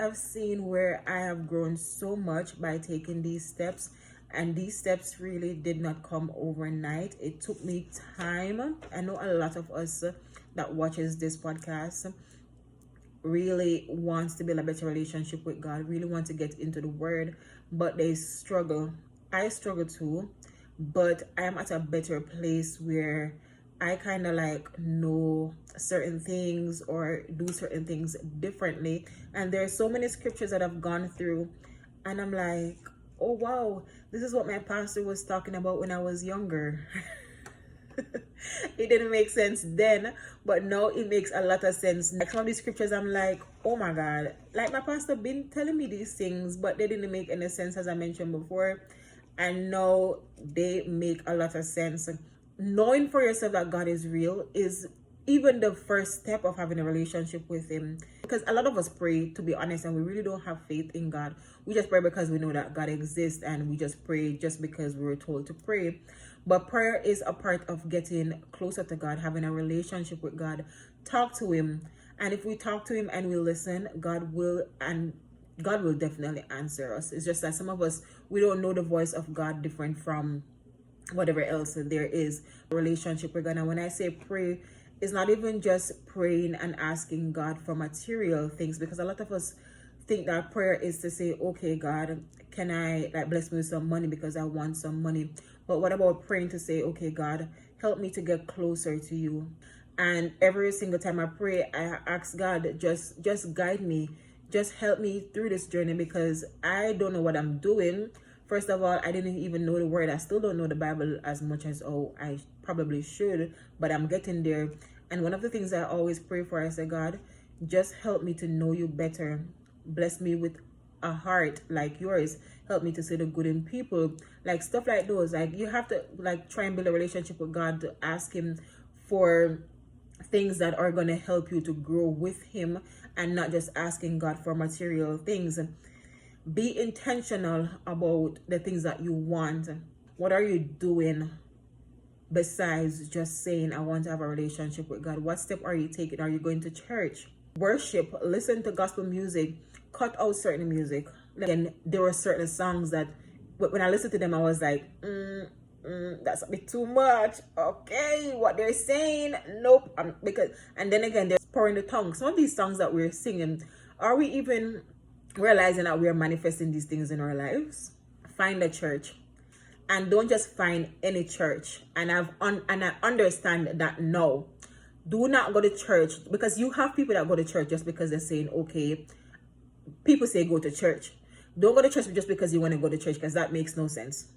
have seen where I have grown so much by taking these steps, and these steps really did not come overnight. It took me time. I know a lot of us that watches this podcast really wants to build a better relationship with God, really want to get into the word, but they struggle. I struggle too, but I'm at a better place where I kind of like know certain things or do certain things differently. And there are so many scriptures that I've gone through, and I'm like, oh wow, this is what my pastor was talking about when I was younger. It didn't make sense then, but now it makes a lot of sense. Like some of these scriptures, I'm like, oh my God, like my pastor been telling me these things, but they didn't make any sense, as I mentioned before. And now they make a lot of sense. Knowing for yourself that God is real is even the first step of having a relationship with him, because a lot of us pray, to be honest, and we really don't have faith in God. We just pray because we know that God exists, and we just pray just because we were told to pray. But prayer is a part of getting closer to God, having a relationship with God. Talk to him, and if we talk to him and we listen, God will definitely answer us. It's just that some of us, we don't know the voice of God different from whatever else there is. A relationship with God. And when I say pray, it's not even just praying and asking God for material things, because a lot of us think that prayer is to say, okay, God, can I like bless me with some money because I want some money? But what about praying to say, okay, God, help me to get closer to you? And every single time I pray, I ask God, just guide me, just help me through this journey, because I don't know what I'm doing. First of all, I didn't even know the word. I still don't know the Bible as much as I probably should, but I'm getting there. And one of the things I always pray for, I say, God, just help me to know you better. Bless me with a heart like yours. Help me to see the good in people. Like stuff like those. Like you have to like try and build a relationship with God, to ask him for things that are going to help you to grow with him, and not just asking God for material things. Be intentional about the things that you want. What are you doing besides just saying, I want to have a relationship with God? What step are you taking? Are you going to church? Worship, listen to gospel music, cut out certain music. Again, there were certain songs that when I listened to them, I was like, that's a bit too much. Okay, what they're saying, nope. And then again, they're pouring the tongue. Some of these songs that we're singing, are we even realizing that we are manifesting these things in our lives? Find a church, and don't just find any church. And I understand that no, do not go to church, because you have people that go to church just because they're saying, okay, people say go to church. Don't go to church just because you want to go to church, because that makes no sense.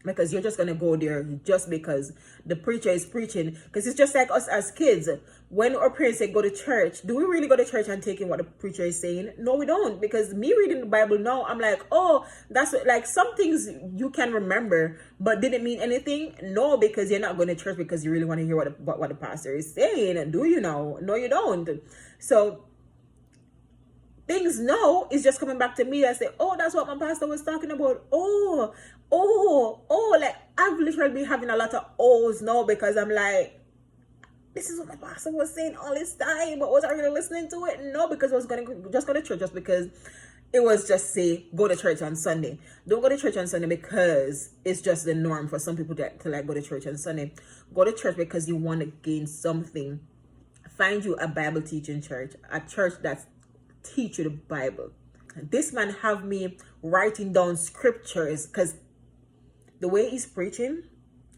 Because you're just going to go there just because the preacher is preaching. Because it's just like us as kids. When our parents say go to church, do we really go to church and take in what the preacher is saying? No, we don't. Because me reading the Bible now, I'm like, oh, that's what, like some things you can remember, but didn't mean anything. No, because you're not going to church because you really want to hear what the pastor is saying. Do you know? No, you don't. So things no is just coming back to me. I say, oh, that's what my pastor was talking about. Like I've literally been having a lot of ohs now, because I'm like, this is what my pastor was saying all this time, but was I really listening to it? No, because I was just go to church just because it was just say go to church on Sunday. Don't go to church on Sunday because it's just the norm for some people to like go to church on Sunday. Go to church because you want to gain something. Find you a Bible teaching church, a church that's teach you the Bible. This man have me writing down scriptures, because the way he's preaching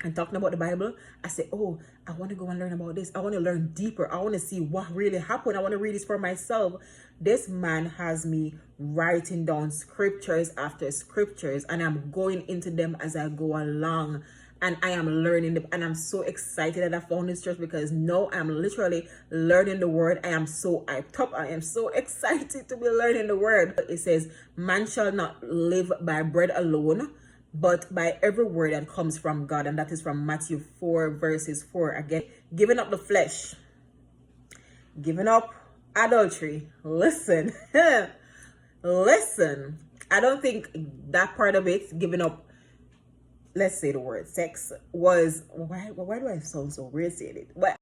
and talking about the Bible, I say, oh, I want to go and learn about this. I want to learn deeper. I want to see what really happened. I want to read this for myself. This man has me writing down scriptures after scriptures, and I'm going into them as I go along. And I am learning, and I'm so excited that I found this church, because now I'm literally learning the word. I am so hyped up. I am so excited to be learning the word. It says, man shall not live by bread alone, but by every word that comes from God. And that is from Matthew 4 verses 4. Again, giving up the flesh, giving up adultery. Listen, listen. I don't think that part of it, giving up, let's say the word sex, was, why do I sound so weird saying it? But